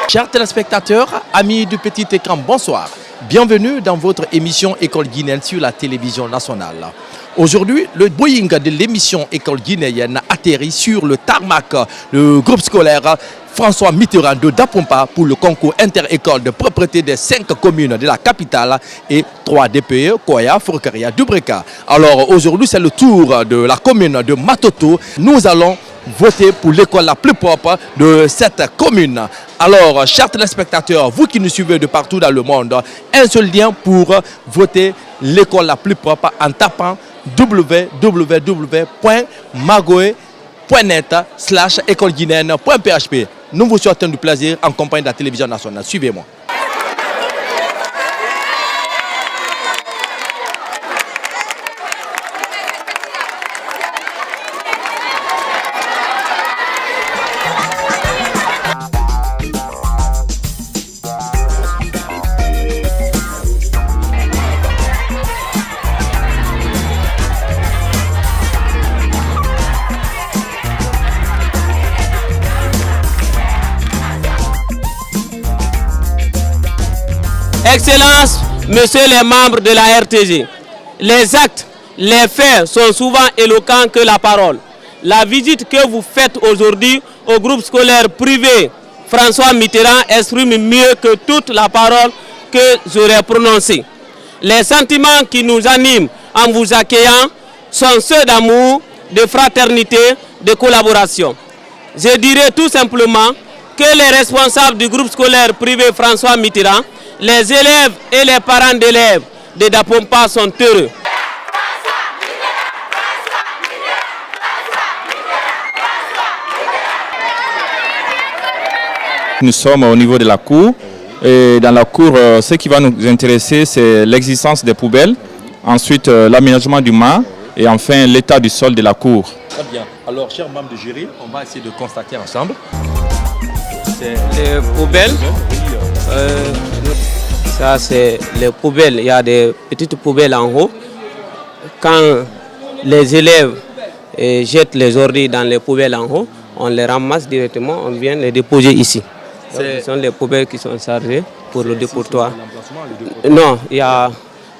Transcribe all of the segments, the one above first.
Chers téléspectateurs, amis du petit écran, bonsoir. Bienvenue dans votre émission École guinéenne sur la télévision nationale. Aujourd'hui, le Boeing de l'émission École guinéenne atterrit sur le tarmac, le groupe scolaire François Mitterrand de Dapompa pour le concours inter-école de propreté des 5 communes de la capitale et 3 DPE, Koya, Forcaria, Dubreka. Alors aujourd'hui, c'est le tour de la commune de Matoto. Nous allons voter pour l'école la plus propre de cette commune. Alors, chers téléspectateurs, vous qui nous suivez de partout dans le monde, un seul lien pour voter l'école la plus propre en tapant www.magoe.net/écoleguinéenne.php. Nous vous souhaitons du plaisir en compagnie de la télévision nationale. Suivez-moi. Excellences, messieurs les membres de la RTG, les actes, les faits sont souvent éloquents que la parole. La visite que vous faites aujourd'hui au groupe scolaire privé François Mitterrand exprime mieux que toute la parole que j'aurais prononcée. Les sentiments qui nous animent en vous accueillant sont ceux d'amour, de fraternité, de collaboration. Je dirais tout simplement que les responsables du groupe scolaire privé François Mitterrand, les élèves et les parents d'élèves de Dapompa sont heureux. Nous sommes au niveau de la cour. Et dans la cour, ce qui va nous intéresser, c'est l'existence des poubelles, ensuite l'aménagement du mât et enfin l'état du sol de la cour. Très bien. Alors, chers membres du jury, on va essayer de constater ensemble. Les poubelles. Ça, c'est les poubelles. Il y a des petites poubelles en haut. Quand les élèves jettent les ordures dans les poubelles en haut, on les ramasse directement, on vient les déposer ici. Ce sont les poubelles qui sont chargées pour le dépotoir. Non, il y a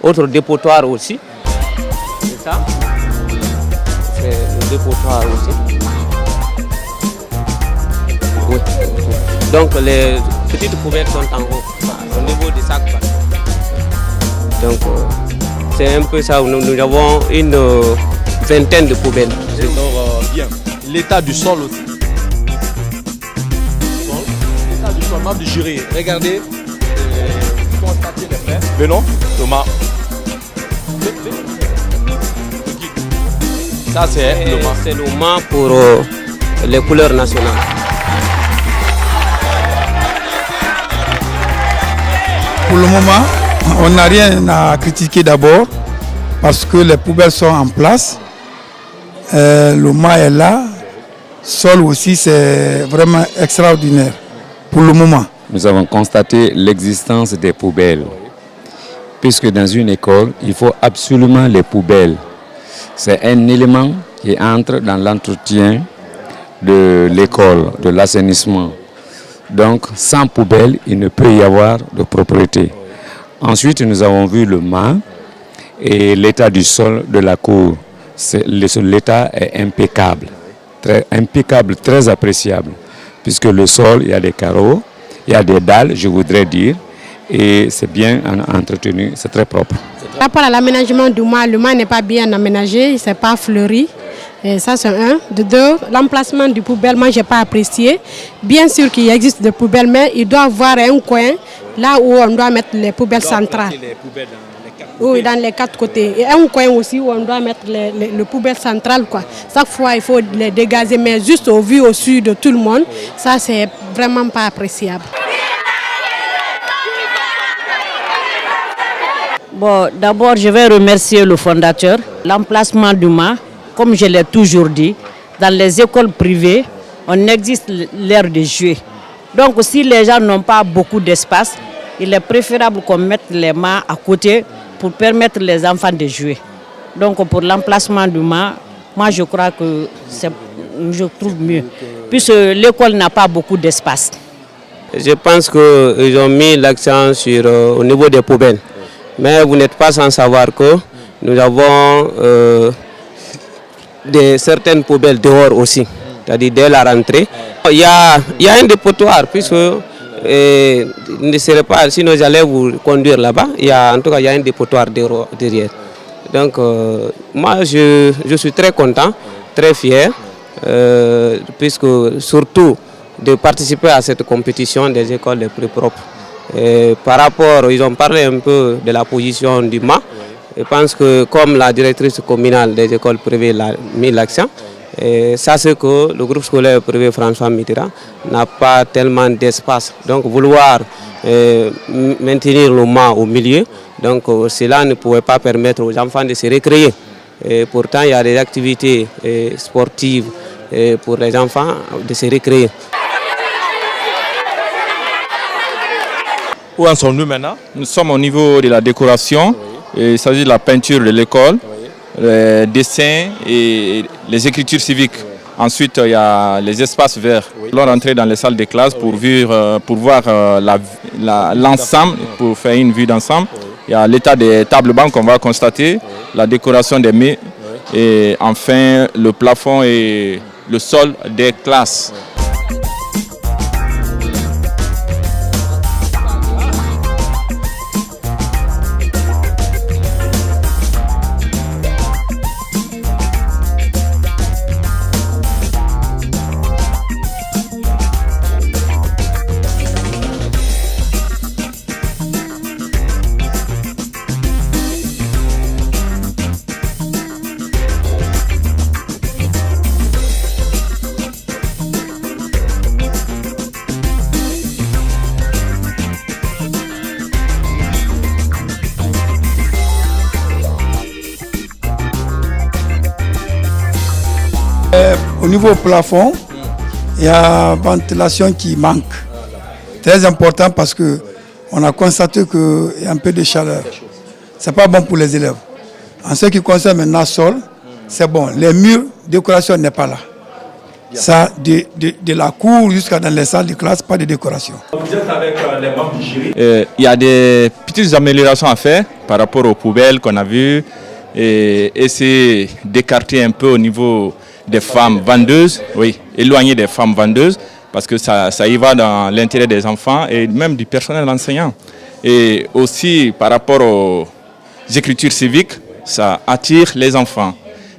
autre dépotoir aussi. C'est ça. C'est le dépotoir aussi. Oui. Donc les petites poubelles sont en haut, au niveau des sacs. Donc c'est un peu ça, nous avons une vingtaine de poubelles. Alors, bien. L'état du sol aussi. L'état du sol, membre du jury. Regardez, constatez les faits. Mais non, Thomas. Ça c'est le mât. C'est le mât pour les couleurs nationales. Pour le moment, on n'a rien à critiquer d'abord parce que les poubelles sont en place. Le mât est là. Sol aussi, c'est vraiment extraordinaire pour le moment. Nous avons constaté l'existence des poubelles. Puisque dans une école, il faut absolument les poubelles. C'est un élément qui entre dans l'entretien de l'école, de l'assainissement. Donc, sans poubelle, il ne peut y avoir de propreté. Ensuite, nous avons vu le mât et l'état du sol de la cour. L'état est impeccable, très appréciable. Puisque le sol, il y a des carreaux, il y a des dalles, je voudrais dire, et c'est bien entretenu, c'est très propre. Par rapport à l'aménagement du mât, le mât n'est pas bien aménagé, il n'est pas fleuri. Et ça c'est un. De deux, l'emplacement du poubelle, moi je n'ai pas apprécié. Bien sûr qu'il existe des poubelles, mais il doit y avoir un coin là où on doit mettre les poubelles centrales. Oui, dans les 4 côtés. Et un coin aussi où on doit mettre les poubelles centrales, quoi. Chaque fois il faut les dégager, mais juste au vu au sud de tout le monde, ça c'est vraiment pas appréciable. Bon, d'abord je vais remercier le fondateur. L'emplacement du mât, comme je l'ai toujours dit, dans les écoles privées, on existe l'aire de jouer. Donc si les gens n'ont pas beaucoup d'espace, il est préférable qu'on mette les mâts à côté pour permettre les enfants de jouer. Donc pour l'emplacement du mât, moi je crois que je trouve mieux, puisque l'école n'a pas beaucoup d'espace. Je pense qu'ils ont mis l'accent sur au niveau des poubelles. Mais vous n'êtes pas sans savoir que nous avons certaines poubelles dehors aussi, c'est-à-dire dès la rentrée. Il y a un dépotoir, puisque ne serait pas, sinon j'allais vous conduire là-bas. En tout cas, il y a un dépotoir derrière. Donc, moi, je suis très content, très fier, puisque surtout de participer à cette compétition des écoles les plus propres. Et par rapport, ils ont parlé un peu de la position du MA. Je pense que comme la directrice communale des écoles privées l'a mis l'accent, ça c'est que le groupe scolaire privé François Mitterrand n'a pas tellement d'espace. Donc vouloir maintenir le MA au milieu, donc cela ne pouvait pas permettre aux enfants de se recréer. Et pourtant il y a des activités sportives pour les enfants de se recréer. Où en sommes-nous maintenant? Nous sommes au niveau de la décoration. Il s'agit de la peinture de l'école, les dessins et les écritures civiques. Ensuite, il y a les espaces verts. Nous allons entrer dans les salles de classe pour voir l'ensemble, pour faire une vue d'ensemble. Il y a l'état des tables bancs qu'on va constater, la décoration des murs et enfin le plafond et le sol des classes. Au niveau plafond, il y a ventilation qui manque. Très important parce qu'on a constaté qu'il y a un peu de chaleur. Ce n'est pas bon pour les élèves. En ce qui concerne maintenant le sol, c'est bon. Les murs, décoration n'est pas là. Ça, de la cour jusqu'à dans les salles de classe, pas de décoration. Vous êtes avec les membres du jury. Il y a des petites améliorations à faire par rapport aux poubelles qu'on a vues et essayer d'écarter un peu au niveau des femmes vendeuses, oui, éloigner des femmes vendeuses, parce que ça y va dans l'intérêt des enfants et même du personnel enseignant. Et aussi par rapport aux écritures civiques, ça attire les enfants.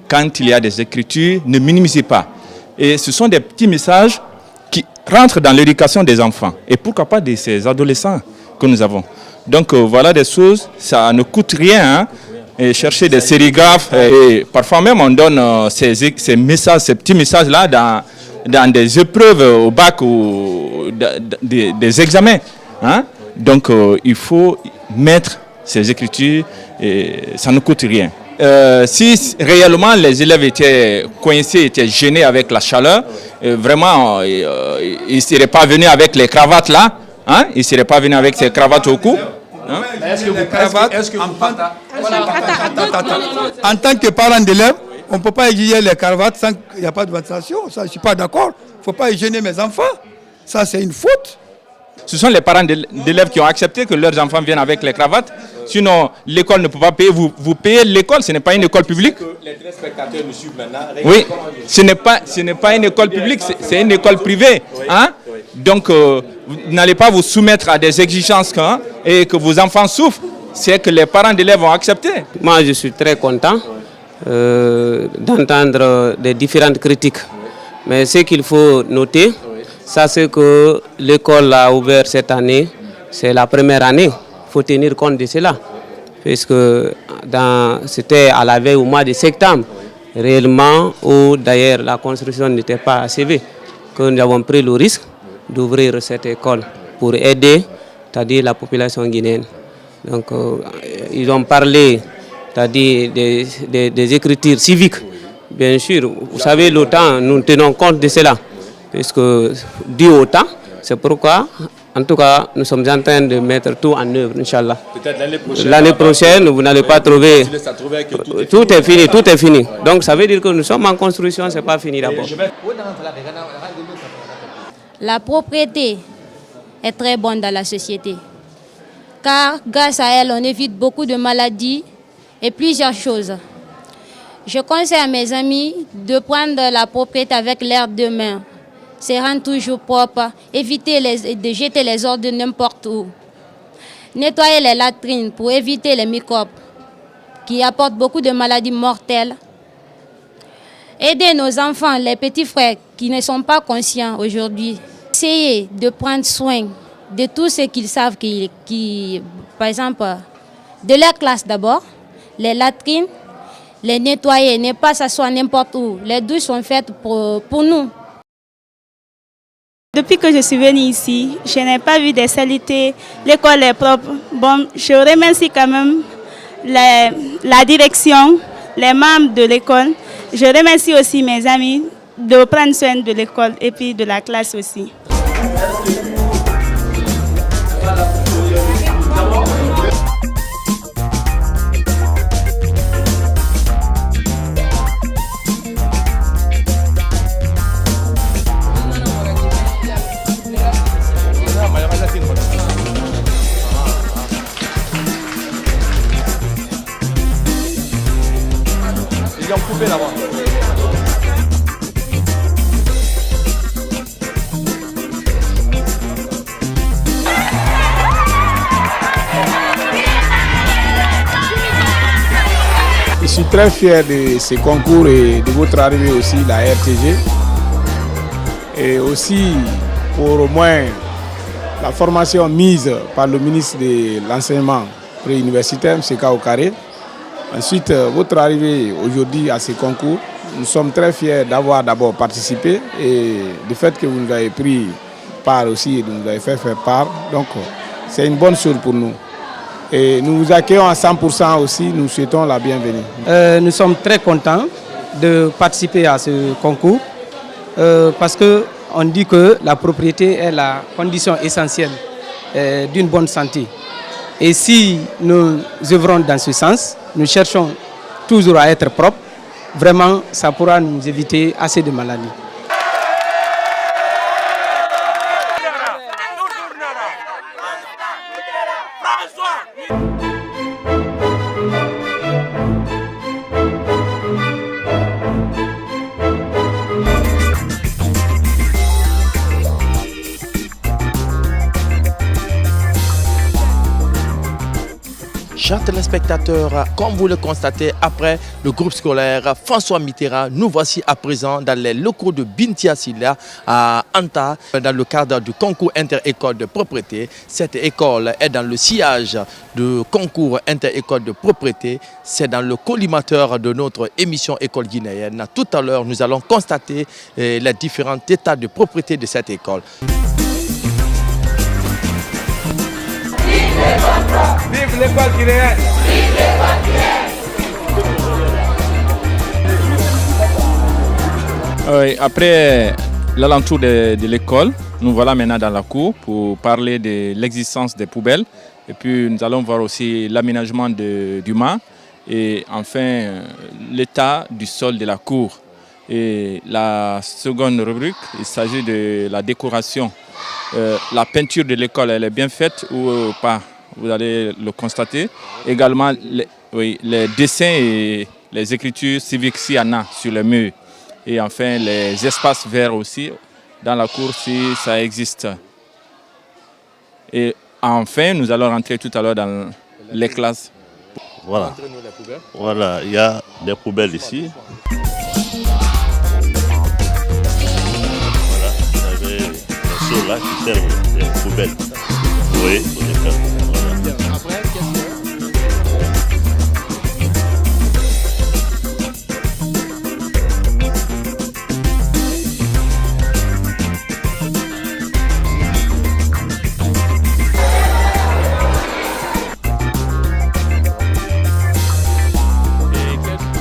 Quand il y a des écritures, ne minimisez pas. Et ce sont des petits messages qui rentrent dans l'éducation des enfants. Et pourquoi pas de ces adolescents que nous avons. Donc voilà des choses, ça ne coûte rien. Et chercher des sérigraphes. Et parfois même on donne ces messages, ces petits messages-là dans des épreuves au bac ou des examens. Hein? Donc il faut mettre ces écritures et ça ne coûte rien. Si réellement les élèves étaient coincés, étaient gênés avec la chaleur, vraiment ils ne seraient pas venus avec les cravates là. Hein? Ils ne seraient pas venus avec ces cravates au cou. Hein? En tant que parent d'élèves, on ne peut pas exiger les cravates sans qu'il n'y a pas de ventilation. Ça, je ne suis pas d'accord. Il ne faut pas gêner mes enfants. Ça, c'est une faute. Ce sont les parents d'élèves qui ont accepté que leurs enfants viennent avec les cravates. Sinon, l'école ne peut pas payer. Vous payez l'école, ce n'est pas une école publique. Les téléspectateurs nous suivent maintenant. Oui, ce n'est pas une école publique, c'est une école privée. Hein? Donc, vous n'allez pas vous soumettre à des exigences et que vos enfants souffrent. C'est que les parents d'élèves ont accepté. Moi, je suis très content d'entendre des différentes critiques. Mais ce qu'il faut noter, ça c'est que l'école a ouvert cette année, c'est la première année. Il faut tenir compte de cela. Puisque c'était à la veille au mois de septembre, réellement, où d'ailleurs la construction n'était pas achevée, que nous avons pris le risque d'ouvrir cette école pour aider, c'est-à-dire la population guinéenne. Donc, ils ont parlé, c'est-à-dire des écritures civiques. Bien sûr, vous savez, le temps, nous tenons compte de cela, puisque dû au temps, c'est pourquoi, en tout cas, nous sommes en train de mettre tout en œuvre, Inch'Allah. Peut-être l'année prochaine. L'année prochaine, vous n'allez pas trouver. Tout est fini, tout est fini. Donc, ça veut dire que nous sommes en construction, ce n'est pas fini d'abord. La propriété est très bonne dans la société. Car grâce à elle, on évite beaucoup de maladies et plusieurs choses. Je conseille à mes amis de prendre la propreté avec l'air de main, se rendre toujours propre, éviter de jeter les ordures n'importe où. Nettoyer les latrines pour éviter les microbes qui apportent beaucoup de maladies mortelles. Aider nos enfants, les petits frères qui ne sont pas conscients aujourd'hui. Essayer de prendre soin de tout ce qu'ils savent, par exemple, de leur classe d'abord, les latrines, les nettoyer, ne pas s'asseoir n'importe où. Les douches sont faites pour nous. Depuis que je suis venue ici, je n'ai pas vu des saletés, l'école est propre. Bon, je remercie quand même la direction, les membres de l'école. Je remercie aussi mes amis de prendre soin de l'école et puis de la classe aussi. Je suis très fier de ce concours et de votre arrivée aussi, la RTG. Et aussi pour au moins la formation mise par le ministre de l'enseignement préuniversitaire, M. Kaokare. Ensuite, votre arrivée aujourd'hui à ce concours, nous sommes très fiers d'avoir d'abord participé et du fait que vous nous avez pris part aussi et nous avez fait faire part. Donc, c'est une bonne chose pour nous. Et nous vous accueillons à 100% aussi, nous souhaitons la bienvenue. Nous sommes très contents de participer à ce concours parce qu'on dit que la propriété est la condition essentielle d'une bonne santé. Et si nous œuvrons dans ce sens, nous cherchons toujours à être propres, vraiment ça pourra nous éviter assez de maladies. Chers téléspectateurs, comme vous le constatez, après le groupe scolaire François Mitterrand, nous voici à présent dans les locaux de Bintia Silla à Anta, dans le cadre du concours inter-école de propriété. Cette école est dans le sillage du concours inter-école de propriété. C'est dans le collimateur de notre émission École guinéenne. Tout à l'heure, nous allons constater les différents états de propriété de cette école. Vive l'école guinéenne! Vive l'école guinéenne! Après l'alentour de l'école, nous voilà maintenant dans la cour pour parler de l'existence des poubelles. Et puis nous allons voir aussi l'aménagement du mât et enfin l'état du sol de la cour. Et la seconde rubrique, il s'agit de la décoration. La peinture de l'école, elle est bien faite ou pas? Vous allez le constater. Également, les dessins et les écritures civiques, s'il y en a sur le mur. Et enfin, les espaces verts aussi, dans la cour, si ça existe. Et enfin, nous allons rentrer tout à l'heure dans les classes. Voilà. Voilà, il y a des poubelles ici. Voilà, vous avez les seaux là qui servent des poubelles. Oui, pour les faire.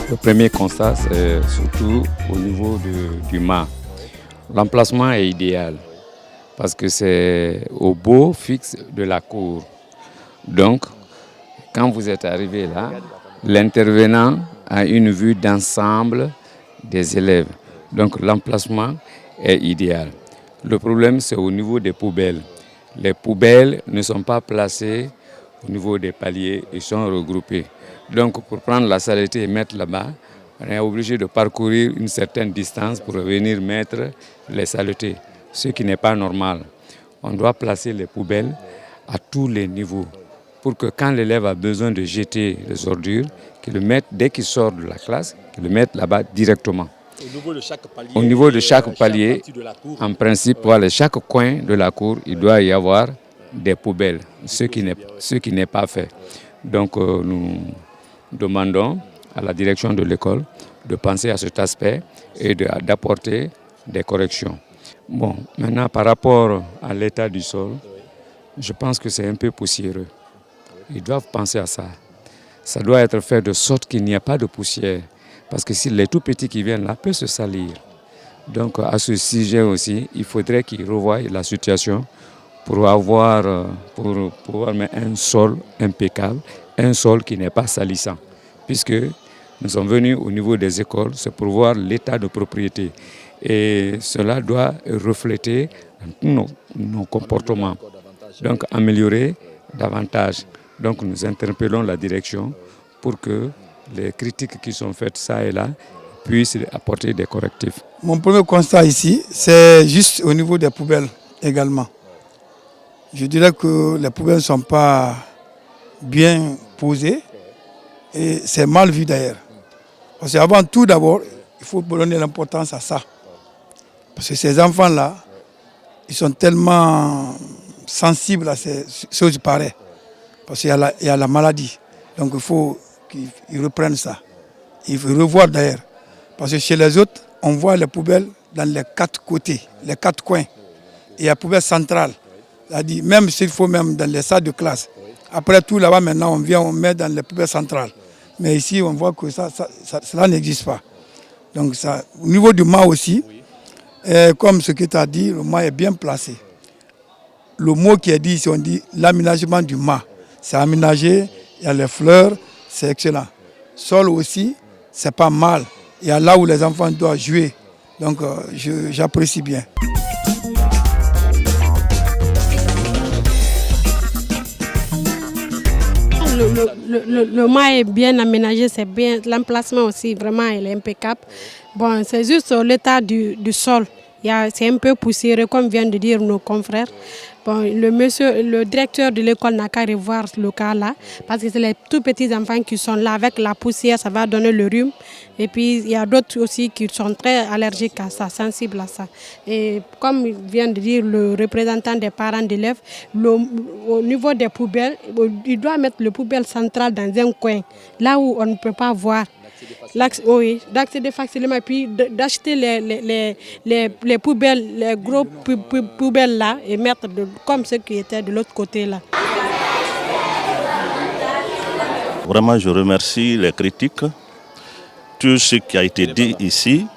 Le premier constat, c'est surtout au niveau du mât. L'emplacement est idéal parce que c'est au beau fixe de la cour. Donc, quand vous êtes arrivé là, l'intervenant a une vue d'ensemble des élèves. Donc, l'emplacement est idéal. Le problème, c'est au niveau des poubelles. les poubelles ne sont pas placées au niveau des paliers, ils sont regroupés. Donc pour prendre la saleté et mettre là-bas, on est obligé de parcourir une certaine distance pour venir mettre les saletés, ce qui n'est pas normal. On doit placer les poubelles à tous les niveaux pour que quand l'élève a besoin de jeter les ordures, qu'il le mette dès qu'il sort de la classe, qu'il le mette là-bas directement. Au niveau de chaque palier, en principe, voilà, chaque coin de la cour, il doit y avoir des poubelles, ce qui n'est pas fait. Donc nous demandons à la direction de l'école de penser à cet aspect et d'apporter des corrections. Bon, maintenant par rapport à l'état du sol, je pense que c'est un peu poussiéreux. Ils doivent penser à ça. Ça doit être fait de sorte qu'il n'y a pas de poussière. Parce que si les tout petits qui viennent là peuvent se salir. Donc à ce sujet aussi, il faudrait qu'ils revoient la situation pour pouvoir mettre un sol impeccable, un sol qui n'est pas salissant. Puisque nous sommes venus au niveau des écoles, c'est pour voir l'état de propriété. Et cela doit refléter nos comportements. Donc améliorer davantage. Donc nous interpellons la direction pour que les critiques qui sont faites ça et là puissent apporter des correctifs. Mon premier constat ici, c'est juste au niveau des poubelles également. Je dirais que les poubelles ne sont pas bien posées et c'est mal vu d'ailleurs. Parce qu'avant tout d'abord, il faut donner l'importance à ça. Parce que ces enfants-là, ils sont tellement sensibles à ces choses pareilles. Parce qu'il y a la maladie. Donc il faut qu'ils reprennent ça. Il faut revoir d'ailleurs. Parce que chez les autres, on voit les poubelles dans les 4 côtés, les 4 coins. Et il y a la poubelle centrale. C'est-à-dire, même s'il faut même dans les salles de classe. Après tout là-bas, maintenant, on met dans les poubelles centrales. Mais ici, on voit que cela n'existe pas. Donc ça, au niveau du mât aussi, comme ce que tu as dit, le mât est bien placé. Le mot qui est dit ici, on dit l'aménagement du mât. C'est aménagé, il y a les fleurs, c'est excellent. Sol aussi, c'est pas mal. Il y a là où les enfants doivent jouer. Donc j'apprécie bien. Le mât est bien aménagé, c'est bien. L'emplacement aussi, vraiment, il est impeccable. Bon, c'est juste l'état du sol. C'est un peu poussiéreux, comme viennent de dire nos confrères. Bon, le directeur de l'école n'a qu'à revoir le cas là, parce que c'est les tout petits enfants qui sont là avec la poussière, ça va donner le rhume. Et puis il y a d'autres aussi qui sont très allergiques à ça, sensibles à ça. Et comme vient de dire le représentant des parents d'élèves, au niveau des poubelles, il doit mettre le poubelle central dans un coin, là où on ne peut pas voir. Oui, d'accéder facilement et puis d'acheter les poubelles, les gros poubelles là et mettre comme ceux qui étaient de l'autre côté là. Vraiment, je remercie les critiques. Tout ce qui a été dit ici,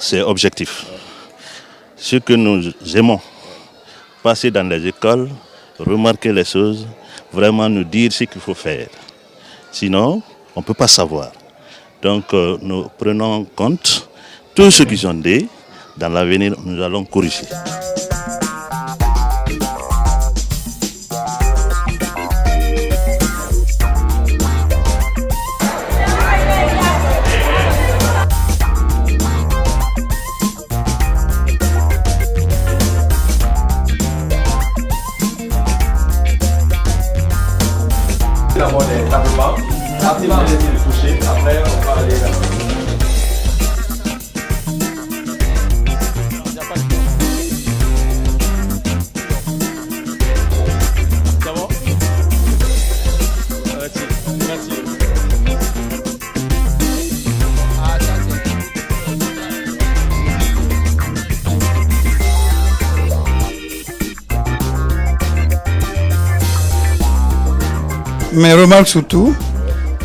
c'est objectif. Ce que nous aimons, passer dans les écoles, remarquer les choses, vraiment nous dire ce qu'il faut faire. Sinon, on ne peut pas savoir. Donc nous prenons en compte tout ce qu'ils ont dit. Dans l'avenir, nous allons corriger. Après, on va aller là. Mes remarques surtout,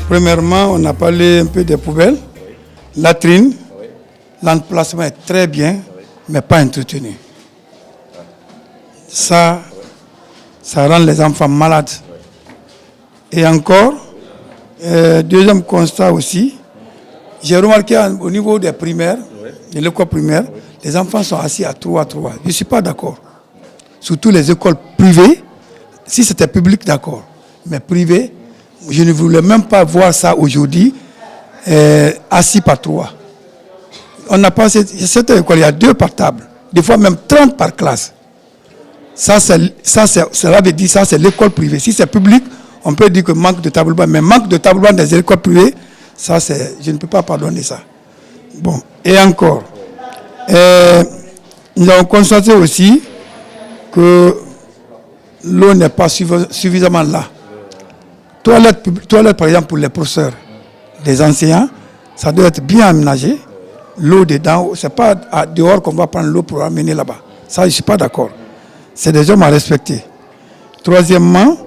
premièrement, on a parlé un peu des poubelles, latrines, l'emplacement est très bien, mais pas entretenu. Ça rend les enfants malades. Et encore, deuxième constat aussi, j'ai remarqué au niveau des primaires, de l'école primaire, les enfants sont assis à 3 à 3. Je ne suis pas d'accord. surtout les écoles privées. Si c'était public, d'accord. Mais privé, je ne voulais même pas voir ça aujourd'hui, assis par 3. On a passé, cette école, il y a 2 par table, des fois même 30 par classe. Cela veut dire ça, c'est l'école privée. Si c'est public, on peut dire que manque de table banc, mais manque de table banc des écoles privées, ça, je ne peux pas pardonner ça. Bon, et encore, nous avons constaté aussi que l'eau n'est pas suffisamment là. Toilette, par exemple, pour les professeurs, les enseignants, ça doit être bien aménagé. L'eau dedans, ce n'est pas dehors qu'on va prendre l'eau pour amener là-bas. Ça, je ne suis pas d'accord. C'est des hommes à respecter. Troisièmement,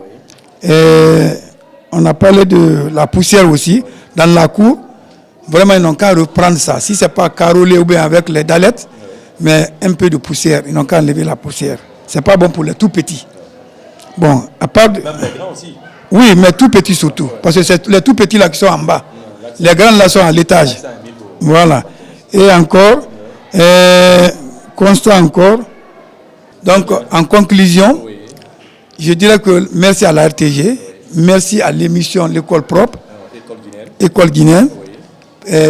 on a parlé de la poussière aussi. Dans la cour, vraiment, ils n'ont qu'à reprendre ça. Si ce n'est pas carrelé ou bien avec les dalettes, mais un peu de poussière, ils n'ont qu'à enlever la poussière. Ce n'est pas bon pour les tout petits. Bon, à part... Même les grands aussi. Oui, mais tout petits surtout. Parce que c'est les tout petits là qui sont en bas. Les grands là sont à l'étage. Voilà. Et encore, constat encore. Donc, en conclusion, je dirais que merci à la RTG, merci à l'émission L'école propre, École guinéenne.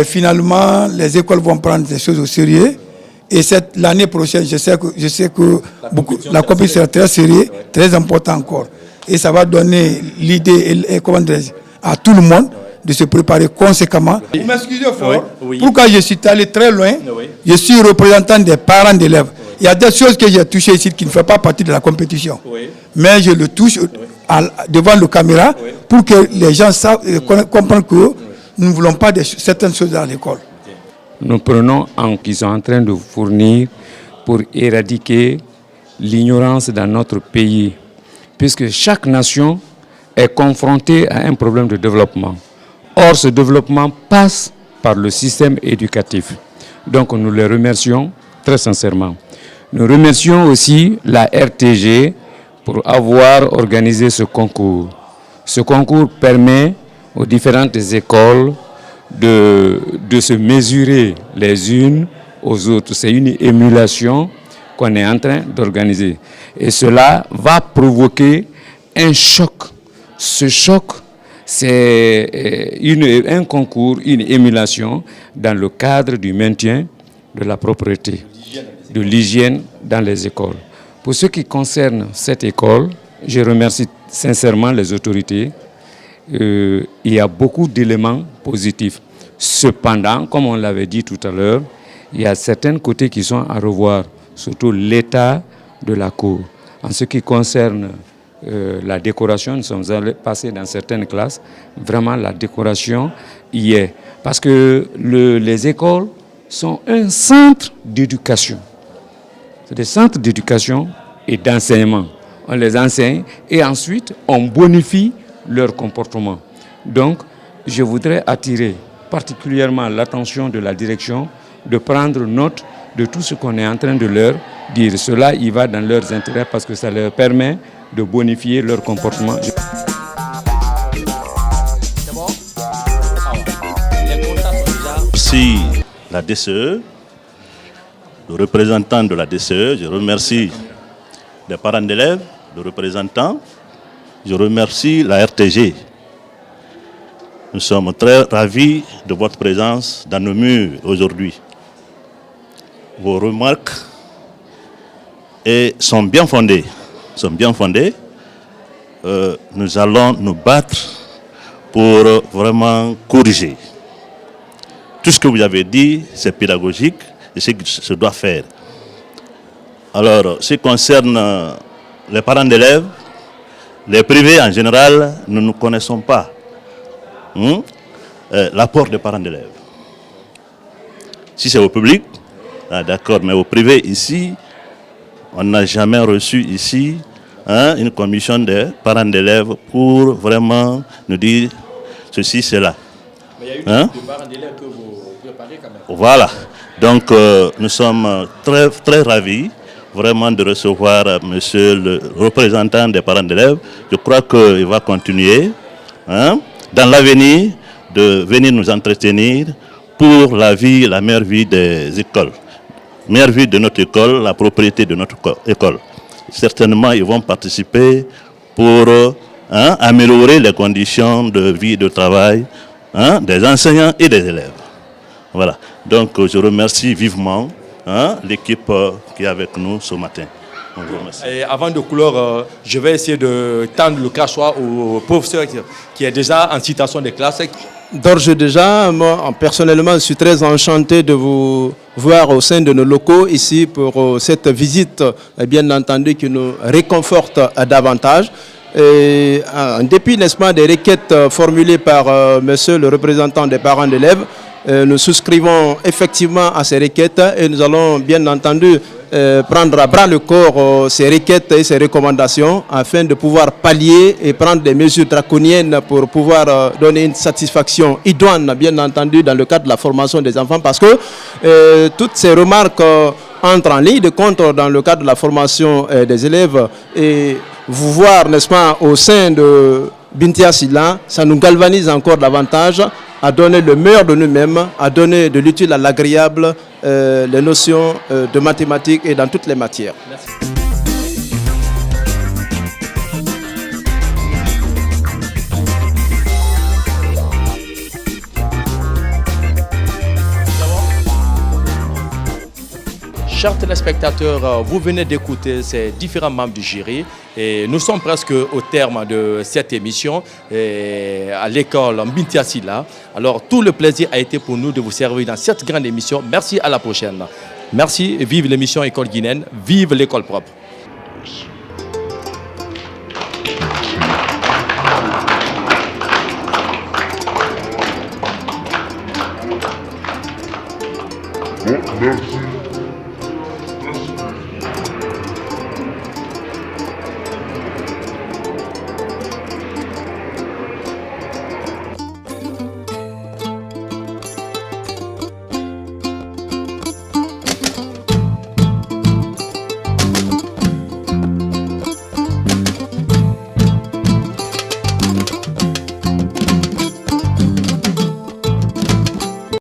Finalement, les écoles vont prendre des choses au sérieux. Et l'année prochaine, je sais que la compétition sera très sérieuse, très importante encore. Et ça va donner l'idée à tout le monde de se préparer conséquemment. Vous m'excusez fort, pourquoi je suis allé très loin, je suis représentant des parents d'élèves. Il y a des choses que j'ai touchées ici qui ne font pas partie de la compétition. Mais je le touche devant la caméra pour que les gens comprennent que nous ne voulons pas certaines choses dans l'école. Nous prenons en qu'ils sont en train de fournir pour éradiquer l'ignorance dans notre pays, puisque chaque nation est confrontée à un problème de développement. Or, ce développement passe par le système éducatif. Donc, nous les remercions très sincèrement. Nous remercions aussi la RTG pour avoir organisé ce concours. Ce concours permet aux différentes écoles de se mesurer les unes aux autres. C'est une émulation qu'on est en train d'organiser. Et cela va provoquer un choc. Ce choc, c'est un concours, une émulation dans le cadre du maintien de la propreté, de l'hygiène dans les écoles. Pour ce qui concerne cette école, je remercie sincèrement les autorités. Il y a beaucoup d'éléments positifs. Cependant, comme on l'avait dit tout à l'heure, il y a certains côtés qui sont à revoir, surtout l'état de la cour. En ce qui concerne la décoration, nous sommes allés passer dans certaines classes, vraiment la décoration y est. Parce que les écoles sont un centre d'éducation. C'est des centres d'éducation et d'enseignement. On les enseigne et ensuite on bonifie leur comportement. Donc, je voudrais attirer particulièrement l'attention de la direction de prendre note de tout ce qu'on est en train de leur dire. Cela, il va dans leurs intérêts parce que ça leur permet de bonifier leur comportement. Merci la DCE, le représentant de la DCE, je remercie les parents d'élèves, le représentant, je remercie la RTG. Nous sommes très ravis de votre présence dans nos murs aujourd'hui. Vos remarques sont bien fondées. Nous allons nous battre pour vraiment corriger. Tout ce que vous avez dit, c'est pédagogique et c'est ce que se doit faire. Alors, ce qui concerne les parents d'élèves, les privés en général, nous ne connaissons pas l'apport des parents d'élèves. Si c'est au public, d'accord, mais au privé ici, on n'a jamais reçu ici une commission des parents d'élèves pour vraiment nous dire ceci, cela. Mais il y a eu des parents d'élèves que vous préparez quand même. Voilà. Donc nous sommes très, très ravis vraiment de recevoir monsieur le représentant des parents d'élèves. Je crois qu'il va continuer dans l'avenir de venir nous entretenir pour la vie, la meilleure vie des écoles. Meilleure vie de notre école, la propriété de notre école. certainement ils vont participer pour améliorer les conditions de vie et de travail des enseignants et des élèves. Voilà. Donc je remercie vivement l'équipe qui est avec nous ce matin. Et avant de clore, je vais essayer de tendre le crachoir au professeur qui est déjà en citation de classe. D'ores et déjà, moi, personnellement, je suis très enchanté de vous voir au sein de nos locaux ici pour cette visite, bien entendu, qui nous réconforte davantage. Et, en dépit, n'est-ce pas, des requêtes formulées par monsieur le représentant des parents d'élèves, nous souscrivons effectivement à ces requêtes et nous allons bien entendu prendre à bras le corps ces requêtes et ces recommandations afin de pouvoir pallier et prendre des mesures draconiennes pour pouvoir donner une satisfaction idoine, bien entendu, dans le cadre de la formation des enfants, parce que toutes ces remarques entrent en ligne de compte dans le cadre de la formation des élèves. Et vous voir, n'est-ce pas, au sein de Bintia Silla, ça nous galvanise encore davantage à donner le meilleur de nous-mêmes, à donner de l'utile à l'agréable, les notions de mathématiques et dans toutes les matières. Merci. Chers téléspectateurs, vous venez d'écouter ces différents membres du jury et nous sommes presque au terme de cette émission à l'école Bintia Silla. Alors tout le plaisir a été pour nous de vous servir dans cette grande émission. Merci, à la prochaine. Merci, vive l'émission École guinéenne, vive l'école propre. Merci.